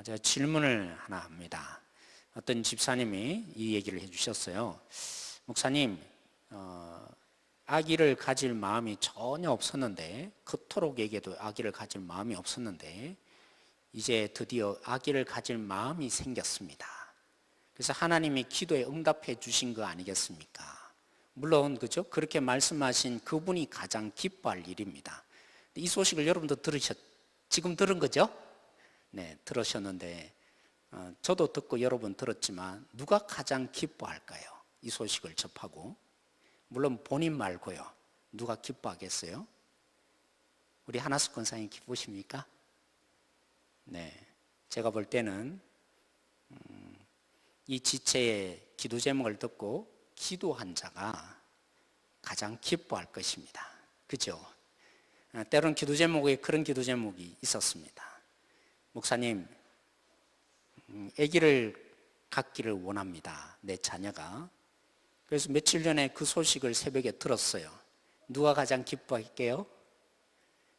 제가 질문을 하나 합니다. 어떤 집사님이 이 얘기를 해주셨어요. 목사님, 아기를 가질 마음이 전혀 없었는데, 그토록에게도 아기를 가질 마음이 없었는데 이제 드디어 아기를 가질 마음이 생겼습니다. 그래서 하나님이 기도에 응답해 주신 거 아니겠습니까? 물론 그죠? 그렇게 말씀하신 그분이 가장 기뻐할 일입니다. 이 소식을 여러분도 지금 들은 거죠? 네, 들으셨는데 저도 듣고 여러분 들었지만 누가 가장 기뻐할까요? 이 소식을 접하고. 물론 본인 말고요. 누가 기뻐하겠어요? 우리 하나숙 권사님 기쁘십니까? 네, 제가 볼 때는 이 지체의 기도 제목을 듣고 기도한 자가 가장 기뻐할 것입니다. 그죠? 때론 기도 제목에 그런 기도 제목이 있었습니다. 목사님, 아기를 갖기를 원합니다. 내 자녀가. 그래서 며칠 전에 그 소식을 새벽에 들었어요. 누가 가장 기뻐할게요?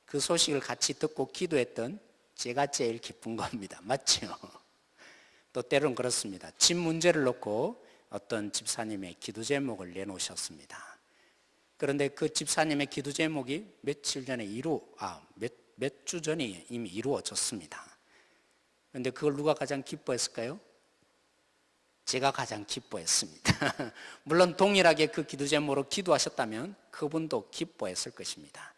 그 소식을 같이 듣고 기도했던 제가 제일 기쁜 겁니다. 맞죠? 또 때론 그렇습니다. 집 문제를 놓고 어떤 집사님의 기도 제목을 내놓으셨습니다. 그런데 그 집사님의 기도 제목이 몇 주 전에 이미 이루어졌습니다. 그런데 그걸 누가 가장 기뻐했을까요? 제가 가장 기뻐했습니다. 물론 동일하게 그 기도 제목으로 기도하셨다면 그분도 기뻐했을 것입니다.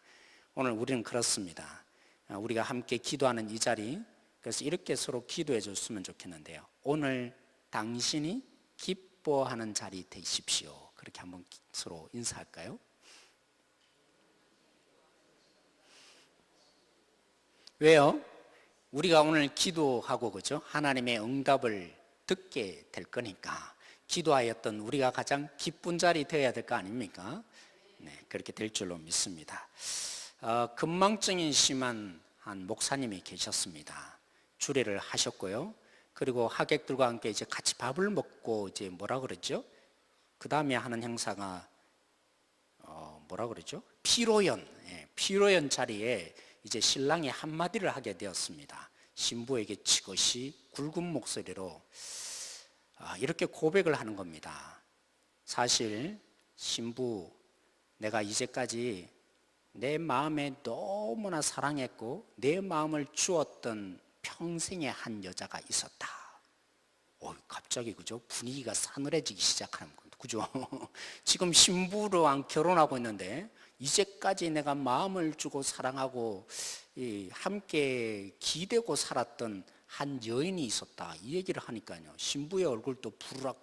오늘 우리는 그렇습니다. 우리가 함께 기도하는 이 자리, 그래서 이렇게 서로 기도해 줬으면 좋겠는데요. 오늘 당신이 기뻐하는 자리 되십시오. 그렇게 한번 서로 인사할까요? 왜요? 우리가 오늘 기도하고 그죠? 하나님의 응답을 듣게 될 거니까 기도하였던 우리가 가장 기쁜 자리 되어야 될 거 아닙니까? 네, 그렇게 될 줄로 믿습니다. 건망증이 심한 한 목사님이 계셨습니다. 주례를 하셨고요. 그리고 하객들과 함께 이제 같이 밥을 먹고 이제 뭐라 그러죠? 그 다음에 하는 행사가 뭐라 그러죠? 피로연, 피로연 자리에 이제 신랑이 한마디를 하게 되었습니다. 신부에게 지것이 굵은 목소리로 이렇게 고백을 하는 겁니다. 사실 신부, 내가 이제까지 내 마음에 너무나 사랑했고 내 마음을 주었던 평생의 한 여자가 있었다. 갑자기 그죠? 분위기가 싸늘해지기 시작하는 겁니다. 그죠? 지금 신부랑 결혼하고 있는데 이제까지 내가 마음을 주고 사랑하고 함께 기대고 살았던 한 여인이 있었다. 이 얘기를 하니까요. 신부의 얼굴도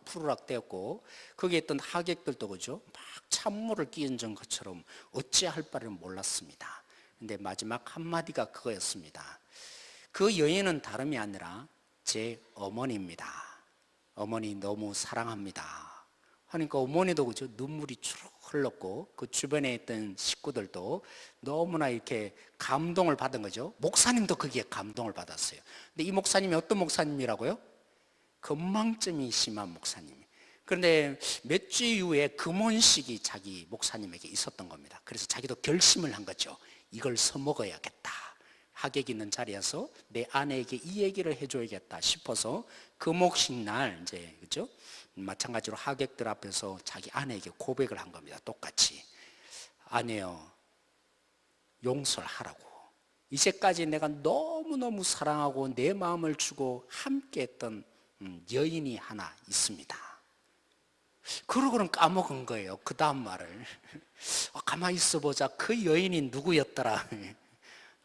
푸르락 되었고 거기에 있던 하객들도 그죠? 막 찬물을 끼얹은 것처럼 어찌할 바를 몰랐습니다. 근데 마지막 한마디가 그거였습니다. 그 여인은 다름이 아니라 제 어머니입니다. 어머니 너무 사랑합니다. 하니까 어머니도 그죠? 눈물이 주룩 흘렀고 그 주변에 있던 식구들도 너무나 이렇게 감동을 받은 거죠. 목사님도 거기에 감동을 받았어요. 근데 이 목사님이 어떤 목사님이라고요? 건망증이 심한 목사님. 그런데 몇 주 이후에 금혼식이 자기 목사님에게 있었던 겁니다. 그래서 자기도 결심을 한 거죠. 이걸 써먹어야겠다. 하객 있는 자리에서 내 아내에게 이 얘기를 해줘야겠다 싶어서 금혼식 날 이제 그죠? 마찬가지로 하객들 앞에서 자기 아내에게 고백을 한 겁니다. 똑같이. 아내여, 용서를 하라고. 이제까지 내가 너무너무 사랑하고 내 마음을 주고 함께했던 여인이 하나 있습니다. 그러고는 까먹은 거예요. 그 다음 말을. 가만히 있어보자. 그 여인이 누구였더라.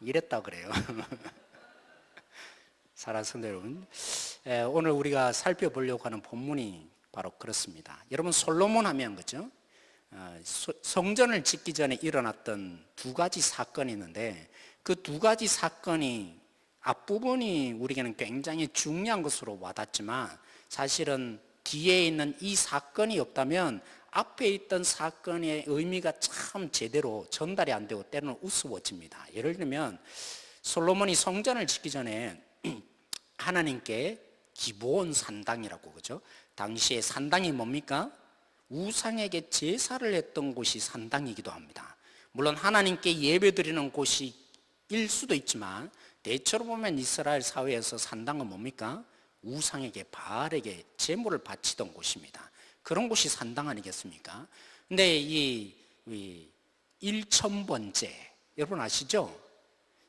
이랬다 그래요. 사랑하는 성도 여러분, 오늘 우리가 살펴보려고 하는 본문이 바로 그렇습니다. 여러분, 솔로몬 하면 그죠? 성전을 짓기 전에 일어났던 두 가지 사건이 있는데 그 두 가지 사건이 앞부분이 우리에게는 굉장히 중요한 것으로 와닿지만 사실은 뒤에 있는 이 사건이 없다면 앞에 있던 사건의 의미가 참 제대로 전달이 안 되고 때로는 우스워집니다. 예를 들면 솔로몬이 성전을 짓기 전에 하나님께 기브온 산당이라고 그죠? 당시에 산당이 뭡니까? 우상에게 제사를 했던 곳이 산당이기도 합니다. 물론 하나님께 예배드리는 곳일 수도 있지만 대체로 보면 이스라엘 사회에서 산당은 뭡니까? 우상에게 바알에게 제물을 바치던 곳입니다. 그런 곳이 산당 아니겠습니까? 근데 이 1000번째 여러분 아시죠?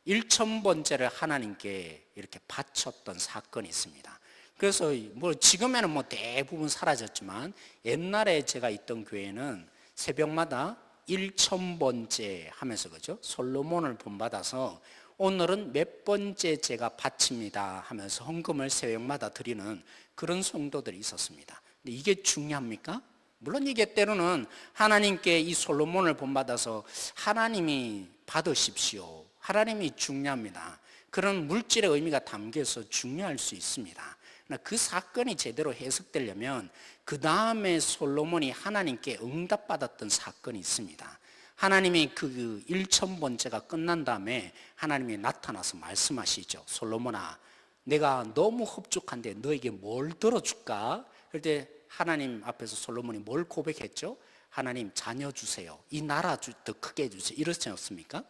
1000번째를 하나님께 이렇게 바쳤던 사건이 있습니다. 그래서 뭐 지금에는 뭐 대부분 사라졌지만 옛날에 제가 있던 교회는 새벽마다 1000번째 하면서 그죠? 솔로몬을 본받아서 오늘은 몇 번째 제가 바칩니다 하면서 헌금을 새벽마다 드리는 그런 성도들이 있었습니다. 근데 이게 중요합니까? 물론 이게 때로는 하나님께 이 솔로몬을 본받아서 하나님이 받으십시오, 하나님이 중요합니다, 그런 물질의 의미가 담겨서 중요할 수 있습니다. 그 사건이 제대로 해석되려면 그 다음에 솔로몬이 하나님께 응답받았던 사건이 있습니다. 하나님이 그 1000번째가 끝난 다음에 하나님이 나타나서 말씀하시죠. 솔로몬아, 내가 너무 흡족한데 너에게 뭘 들어줄까? 그럴 때 하나님 앞에서 솔로몬이 뭘 고백했죠? 하나님, 자녀 주세요, 이 나라 더 크게 해주세요, 이렇지 않습니까?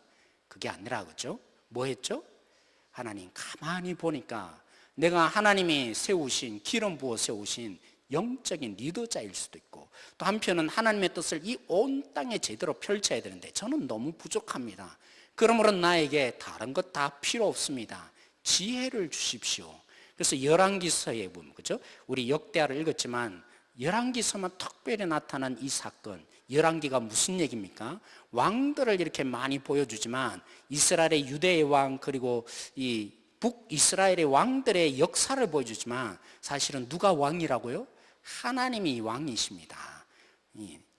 그게 아니라 그죠? 뭐 했죠? 하나님, 가만히 보니까 내가 하나님이 세우신, 기름 부어 세우신 영적인 리더자일 수도 있고, 또 한편은 하나님의 뜻을 이 온 땅에 제대로 펼쳐야 되는데 저는 너무 부족합니다. 그러므로 나에게 다른 것 다 필요 없습니다. 지혜를 주십시오. 그래서 열왕기서에 보면 그죠? 우리 역대하를 읽었지만 열왕기서만 특별히 나타난 이 사건, 열왕기가 무슨 얘기입니까? 왕들을 이렇게 많이 보여주지만 이스라엘의 유대의 왕, 그리고 이 북이스라엘의 왕들의 역사를 보여주지만 사실은 누가 왕이라고요? 하나님이 왕이십니다.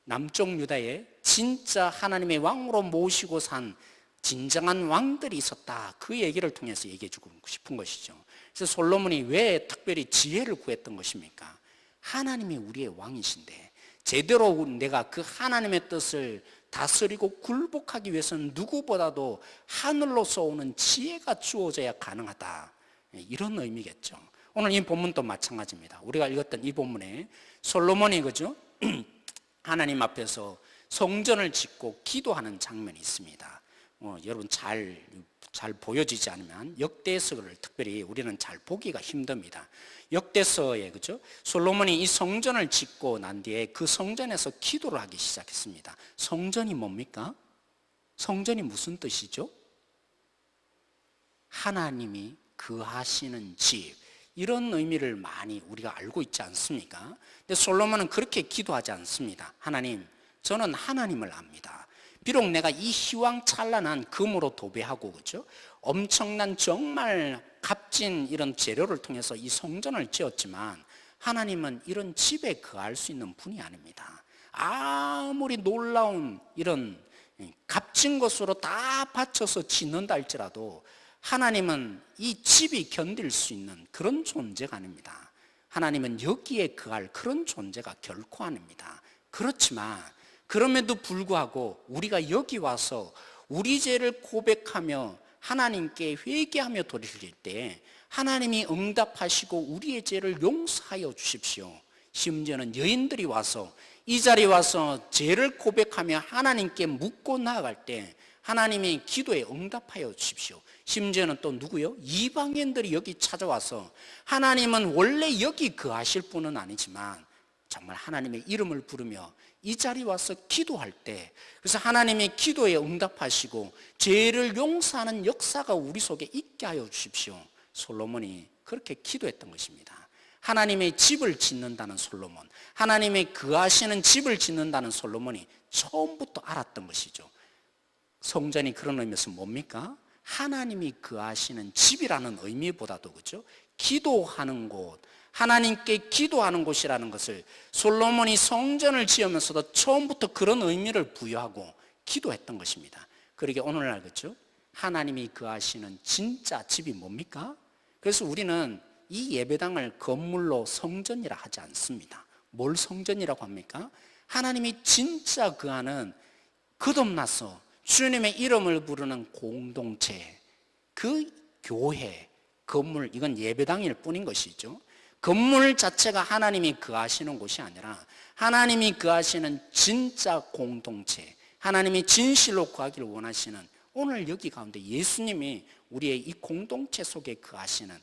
남쪽 유다에 진짜 하나님의 왕으로 모시고 산 진정한 왕들이 있었다, 그 얘기를 통해서 얘기해 주고 싶은 것이죠. 그래서 솔로몬이 왜 특별히 지혜를 구했던 것입니까? 하나님이 우리의 왕이신데 제대로 내가 그 하나님의 뜻을 다스리고 굴복하기 위해서는 누구보다도 하늘로서 오는 지혜가 주어져야 가능하다, 이런 의미겠죠. 오늘 이 본문도 마찬가지입니다. 우리가 읽었던 이 본문에 솔로몬이 그죠? 하나님 앞에서 성전을 짓고 기도하는 장면이 있습니다. 여러분 잘 보여지지 않으면 역대서를 특별히 우리는 잘 보기가 힘듭니다. 역대서에 그죠? 솔로몬이 이 성전을 짓고 난 뒤에 그 성전에서 기도를 하기 시작했습니다. 성전이 뭡니까? 성전이 무슨 뜻이죠? 하나님이 거하시는 집, 이런 의미를 많이 우리가 알고 있지 않습니까? 근데 솔로몬은 그렇게 기도하지 않습니다. 하나님, 저는 하나님을 압니다. 비록 내가 이 희왕찬란한 금으로 도배하고 그죠? 엄청난 정말 값진 이런 재료를 통해서 이 성전을 지었지만 하나님은 이런 집에 거할 수 있는 분이 아닙니다. 아무리 놀라운 이런 값진 것으로 다 바쳐서 짓는다 할지라도 하나님은 이 집이 견딜 수 있는 그런 존재가 아닙니다. 하나님은 여기에 거할 그런 존재가 결코 아닙니다. 그렇지만 그럼에도 불구하고 우리가 여기 와서 우리 죄를 고백하며 하나님께 회개하며 돌이킬 때 하나님이 응답하시고 우리의 죄를 용서하여 주십시오. 심지어는 여인들이 와서 이 자리에 와서 죄를 고백하며 하나님께 묻고 나아갈 때 하나님이 기도에 응답하여 주십시오. 심지어는 또 누구요? 이방인들이 여기 찾아와서 하나님은 원래 여기 거하실 분은 아니지만 정말 하나님의 이름을 부르며 이 자리에 와서 기도할 때, 그래서 하나님의 기도에 응답하시고 죄를 용서하는 역사가 우리 속에 있게 하여 주십시오. 솔로몬이 그렇게 기도했던 것입니다. 하나님의 집을 짓는다는 솔로몬, 하나님의 거하시는 집을 짓는다는 솔로몬이 처음부터 알았던 것이죠. 성전이 그런 의미에서 뭡니까? 하나님이 거하시는 집이라는 의미보다도 그죠? 기도하는 곳, 하나님께 기도하는 곳이라는 것을 솔로몬이 성전을 지으면서도 처음부터 그런 의미를 부여하고 기도했던 것입니다. 그러게 오늘날 그죠? 하나님이 거하시는 진짜 집이 뭡니까? 그래서 우리는 이 예배당을 건물로 성전이라 하지 않습니다. 뭘 성전이라고 합니까? 하나님이 진짜 거하는 거듭나서 주님의 이름을 부르는 공동체, 그 교회, 건물, 이건 예배당일 뿐인 것이죠. 건물 자체가 하나님이 거하시는 곳이 아니라 하나님이 거하시는 진짜 공동체, 하나님이 진실로 거하기를 원하시는 오늘 여기 가운데 예수님이 우리의 이 공동체 속에 거하시는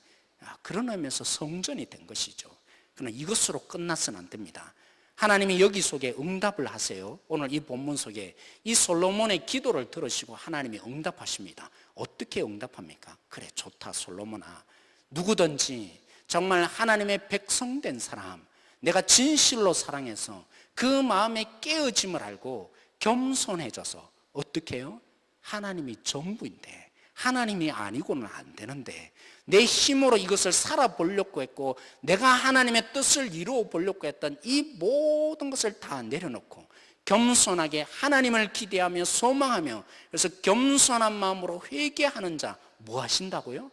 그런 의미에서 성전이 된 것이죠. 그러나 이것으로 끝나서는 안 됩니다. 하나님이 여기 속에 응답을 하세요. 오늘 이 본문 속에 이 솔로몬의 기도를 들으시고 하나님이 응답하십니다. 어떻게 응답합니까? 그래, 좋다 솔로몬아. 누구든지 정말 하나님의 백성된 사람, 내가 진실로 사랑해서 그 마음에 깨어짐을 알고 겸손해져서 어떻게 해요? 하나님이 전부인데, 하나님이 아니고는 안 되는데 내 힘으로 이것을 살아보려고 했고 내가 하나님의 뜻을 이루어 보려고 했던 이 모든 것을 다 내려놓고 겸손하게 하나님을 기대하며 소망하며, 그래서 겸손한 마음으로 회개하는 자 뭐 하신다고요?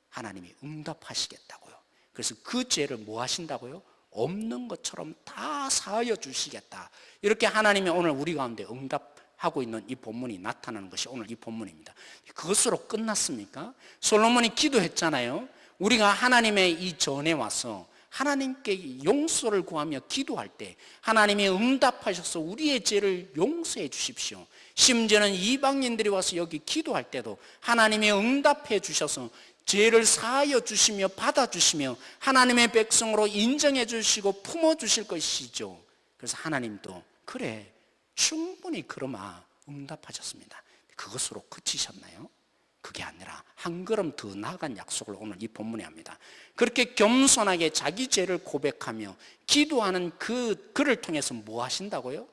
하나님이 응답하시겠다고요. 그래서 그 죄를 뭐 하신다고요? 없는 것처럼 다 사하여 주시겠다. 이렇게 하나님이 오늘 우리 가운데 응답하고 있는 이 본문이 나타나는 것이 오늘 이 본문입니다. 그것으로 끝났습니까? 솔로몬이 기도했잖아요. 우리가 하나님의 이 전에 와서 하나님께 용서를 구하며 기도할 때 하나님이 응답하셔서 우리의 죄를 용서해 주십시오. 심지어는 이방인들이 와서 여기 기도할 때도 하나님이 응답해 주셔서 죄를 사하여 주시며 받아주시며 하나님의 백성으로 인정해 주시고 품어주실 것이죠. 그래서 하나님도 그래 충분히 그러마 응답하셨습니다. 그것으로 그치셨나요? 그게 아니라 한 걸음 더 나아간 약속을 오늘 이 본문에 합니다. 그렇게 겸손하게 자기 죄를 고백하며 기도하는 그를 통해서 뭐 하신다고요?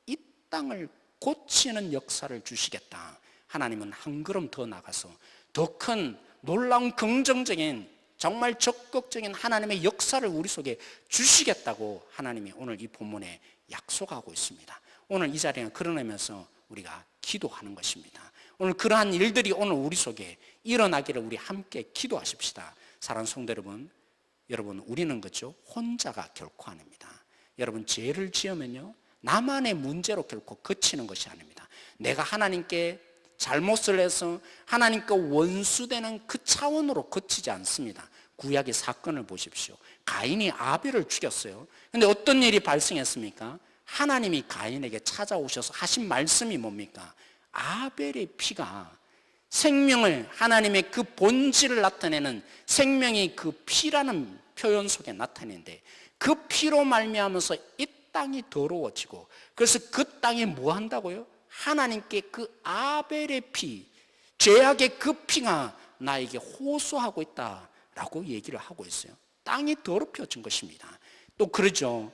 이 땅을 고치는 역사를 주시겠다. 하나님은 한 걸음 더 나가서 더 큰 놀라운 긍정적인 정말 적극적인 하나님의 역사를 우리 속에 주시겠다고 하나님이 오늘 이 본문에 약속하고 있습니다. 오늘 이 자리는 그런 의미에서 우리가 기도하는 것입니다. 오늘 그러한 일들이 오늘 우리 속에 일어나기를 우리 함께 기도하십시다. 사랑하는 성도 여러분 우리는 그죠? 혼자가 결코 아닙니다. 여러분 죄를 지으면요 나만의 문제로 결코 그치는 것이 아닙니다. 내가 하나님께 잘못을 해서 하나님과 원수되는 그 차원으로 그치지 않습니다. 구약의 사건을 보십시오. 가인이 아벨을 죽였어요. 그런데 어떤 일이 발생했습니까? 하나님이 가인에게 찾아오셔서 하신 말씀이 뭡니까? 아벨의 피가 생명을, 하나님의 그 본질을 나타내는 생명이 그 피라는 표현 속에 나타내는데 그 피로 말미암아서 이 땅이 더러워지고, 그래서 그 땅이 뭐 한다고요? 하나님께 그 아벨의 피, 죄악의 그 피가 나에게 호소하고 있다라고 얘기를 하고 있어요. 땅이 더럽혀진 것입니다. 또 그러죠.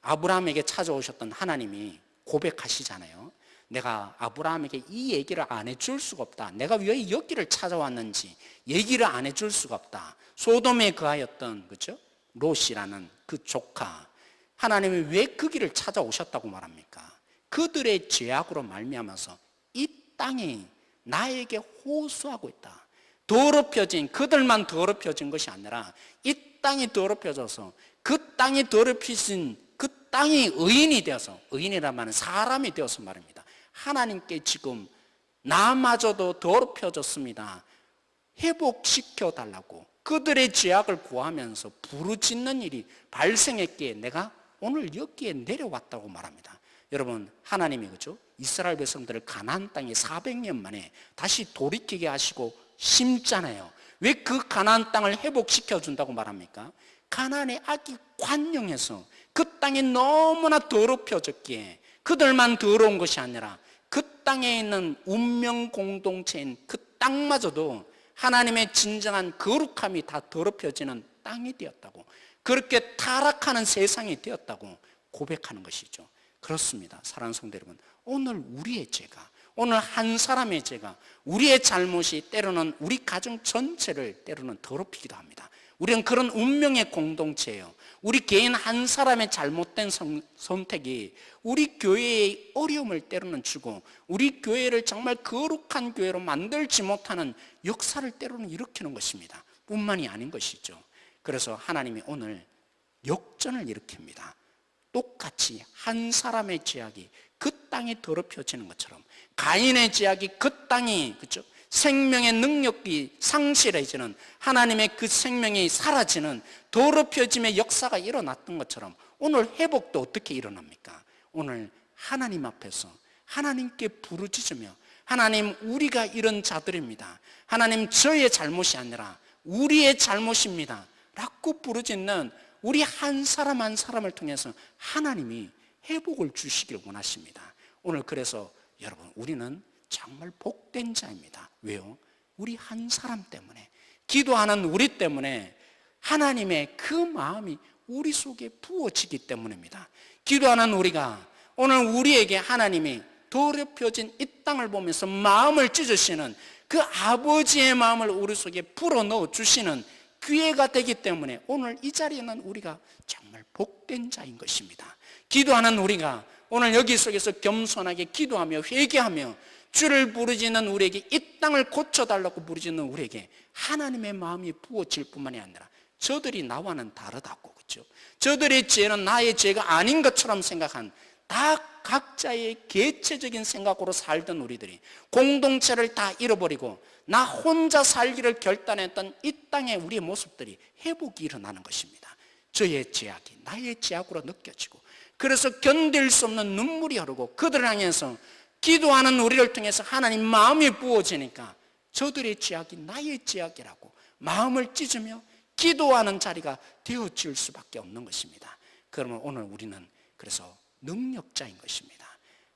아브라함에게 찾아오셨던 하나님이 고백하시잖아요. 내가 아브라함에게 이 얘기를 안 해줄 수가 없다. 내가 왜 여기를 찾아왔는지 얘기를 안 해줄 수가 없다. 소돔에 거하였던 그죠? 롯이라는 그 조카, 하나님이 왜 그 길을 찾아오셨다고 말합니까? 그들의 죄악으로 말미암아서 이 땅이 나에게 호소하고 있다. 더럽혀진, 그들만 더럽혀진 것이 아니라 이 땅이 더럽혀져서 그 땅이 더럽혀진 그 땅이 의인이 되어서, 의인이란 말은 사람이 되어서 말입니다. 하나님께 지금 나마저도 더럽혀졌습니다. 회복시켜 달라고 그들의 죄악을 구하면서 부르짖는 일이 발생했기에 내가 오늘 여기에 내려왔다고 말합니다. 여러분, 하나님이 그죠? 이스라엘 백성들을 가나안 땅에 400년 만에 다시 돌이키게 하시고 심잖아요. 왜 그 가나안 땅을 회복시켜 준다고 말합니까? 가나안의 악이 관영해서 그 땅이 너무나 더럽혀졌기에 그들만 더러운 것이 아니라 그 땅에 있는 운명 공동체인 그 땅마저도 하나님의 진정한 거룩함이 다 더럽혀지는 땅이 되었다고, 그렇게 타락하는 세상이 되었다고 고백하는 것이죠. 그렇습니다. 사랑하는 성도 여러분, 오늘 우리의 죄가, 오늘 한 사람의 죄가, 우리의 잘못이 때로는 우리 가정 전체를 때로는 더럽히기도 합니다. 우리는 그런 운명의 공동체예요. 우리 개인 한 사람의 잘못된 선택이 우리 교회의 어려움을 때로는 주고 우리 교회를 정말 거룩한 교회로 만들지 못하는 역사를 때로는 일으키는 것입니다. 뿐만이 아닌 것이죠. 그래서 하나님이 오늘 역전을 일으킵니다. 똑같이 한 사람의 죄악이 그 땅이 더럽혀지는 것처럼 가인의 죄악이 그 땅이 그렇죠? 생명의 능력이 상실해지는, 하나님의 그 생명이 사라지는 더럽혀짐의 역사가 일어났던 것처럼 오늘 회복도 어떻게 일어납니까? 오늘 하나님 앞에서 하나님께 부르짖으며 하나님, 우리가 이런 자들입니다. 하나님, 저의 잘못이 아니라 우리의 잘못입니다 라고 부르짖는 우리 한 사람 한 사람을 통해서 하나님이 회복을 주시길 원하십니다. 오늘 그래서 여러분, 우리는 정말 복된 자입니다. 왜요? 우리 한 사람 때문에, 기도하는 우리 때문에 하나님의 그 마음이 우리 속에 부어지기 때문입니다. 기도하는 우리가, 오늘 우리에게 하나님이 더럽혀진 이 땅을 보면서 마음을 찢으시는 그 아버지의 마음을 우리 속에 불어넣어 주시는 기회가 되기 때문에 오늘 이 자리에는 우리가 정말 복된 자인 것입니다. 기도하는 우리가 오늘 여기 속에서 겸손하게 기도하며 회개하며 주를 부르짖는 우리에게, 이 땅을 고쳐달라고 부르짖는 우리에게 하나님의 마음이 부어질 뿐만이 아니라 저들이 나와는 다르다고, 그렇죠? 저들의 죄는 나의 죄가 아닌 것처럼 생각한, 다 각자의 개체적인 생각으로 살던 우리들이 공동체를 다 잃어버리고 나 혼자 살기를 결단했던 이 땅의 우리의 모습들이 회복이 일어나는 것입니다. 저의 죄악이 나의 죄악으로 느껴지고, 그래서 견딜 수 없는 눈물이 흐르고 그들을 향해서 기도하는 우리를 통해서 하나님 마음이 부어지니까 저들의 죄악이 나의 죄악이라고 마음을 찢으며 기도하는 자리가 되어질 수밖에 없는 것입니다. 그러면 오늘 우리는 그래서 능력자인 것입니다.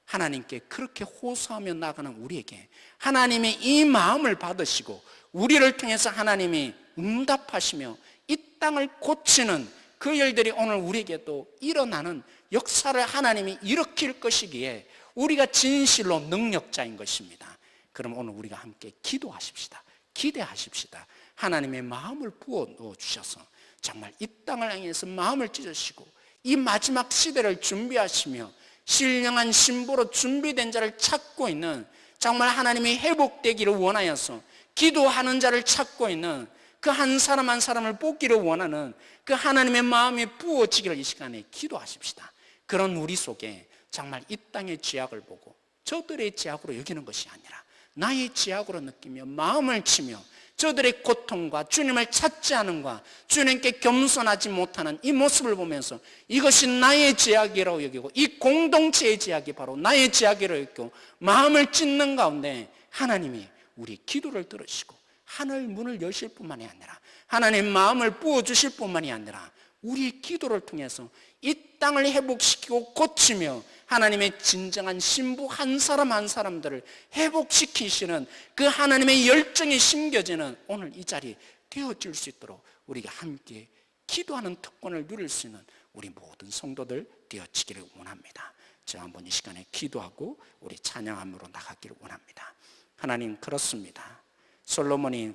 하나님께 그렇게 호소하며 나가는 우리에게 하나님의 이 마음을 받으시고 우리를 통해서 하나님이 응답하시며 이 땅을 고치는 그 일들이 오늘 우리에게도 일어나는 역사를 하나님이 일으킬 것이기에 우리가 진실로 능력자인 것입니다. 그럼 오늘 우리가 함께 기도하십시다. 기대하십시다. 하나님의 마음을 부어 넣어 주셔서 정말 이 땅을 향해서 마음을 찢으시고 이 마지막 시대를 준비하시며 신령한 신부로 준비된 자를 찾고 있는, 정말 하나님이 회복되기를 원하여서 기도하는 자를 찾고 있는 그 한 사람 한 사람을 뽑기를 원하는 그 하나님의 마음이 부어지기를 이 시간에 기도하십시다. 그런 우리 속에 정말 이 땅의 죄악을 보고 저들의 죄악으로 여기는 것이 아니라 나의 죄악으로 느끼며 마음을 치며 저들의 고통과 주님을 찾지 않음과 주님께 겸손하지 못하는 이 모습을 보면서 이것이 나의 죄악이라고 여기고 이 공동체의 죄악이 바로 나의 죄악이라고 여기고 마음을 찢는 가운데 하나님이 우리 기도를 들으시고 하늘 문을 여실 뿐만이 아니라 하나님 마음을 부어주실 뿐만이 아니라 우리의 기도를 통해서 이 땅을 회복시키고 고치며 하나님의 진정한 신부 한 사람 한 사람들을 회복시키시는 그 하나님의 열정이 심겨지는 오늘 이 자리 되어질 수 있도록 우리가 함께 기도하는 특권을 누릴 수 있는 우리 모든 성도들 되어지기를 원합니다. 제가 한번 이 시간에 기도하고 우리 찬양함으로 나가기를 원합니다. 하나님, 그렇습니다. 솔로몬이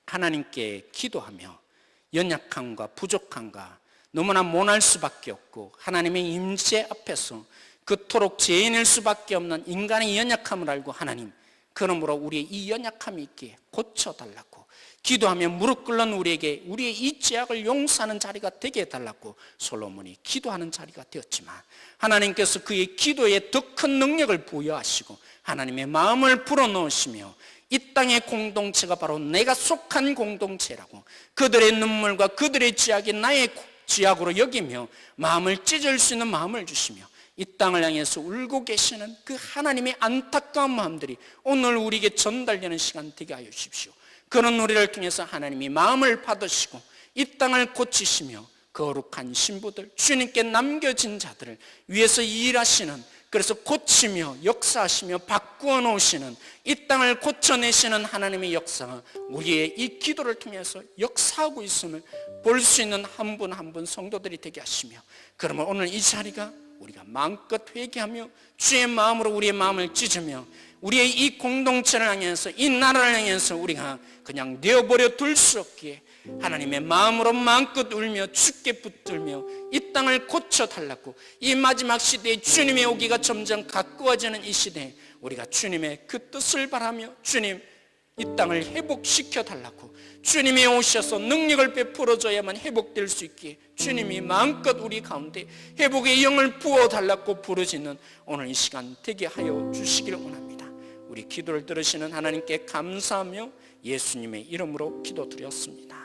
하나님께 기도하며 연약함과 부족함과 너무나 모날 수밖에 없고 하나님의 임재 앞에서 그토록 죄인일 수밖에 없는 인간의 연약함을 알고 하나님, 그러므로 우리의 이 연약함이 있기에 고쳐달라고 기도하며 무릎 꿇는 우리에게 우리의 이 죄악을 용서하는 자리가 되게 해달라고 솔로몬이 기도하는 자리가 되었지만 하나님께서 그의 기도에 더 큰 능력을 부여하시고 하나님의 마음을 불어넣으시며 이 땅의 공동체가 바로 내가 속한 공동체라고 그들의 눈물과 그들의 죄악이 나의 죄악으로 여기며 마음을 찢을 수 있는 마음을 주시며 이 땅을 향해서 울고 계시는 그 하나님의 안타까운 마음들이 오늘 우리에게 전달되는 시간 되게 하여 주십시오. 그런 우리를 통해서 하나님이 마음을 받으시고 이 땅을 고치시며 거룩한 신부들, 주님께 남겨진 자들을 위해서 일하시는, 그래서 고치며 역사하시며 바꾸어 놓으시는 이 땅을 고쳐내시는 하나님의 역사가 우리의 이 기도를 통해서 역사하고 있음을 볼 수 있는 한 분 한 분 성도들이 되게 하시며, 그러면 오늘 이 자리가 우리가 마음껏 회개하며 주의 마음으로 우리의 마음을 찢으며 우리의 이 공동체를 향해서 이 나라를 향해서 우리가 그냥 내어버려 둘 수 없기에 하나님의 마음으로 마음껏 울며 주께 붙들며 이 땅을 고쳐달라고, 이 마지막 시대에 주님의 오기가 점점 가까워지는 이 시대에 우리가 주님의 그 뜻을 바라며 주님 이 땅을 회복시켜달라고, 주님이 오셔서 능력을 베풀어줘야만 회복될 수 있기에 주님이 마음껏 우리 가운데 회복의 영을 부어달라고 부르짖는 오늘 이 시간 되게 하여 주시기를 원합니다. 우리 기도를 들으시는 하나님께 감사하며 예수님의 이름으로 기도드렸습니다.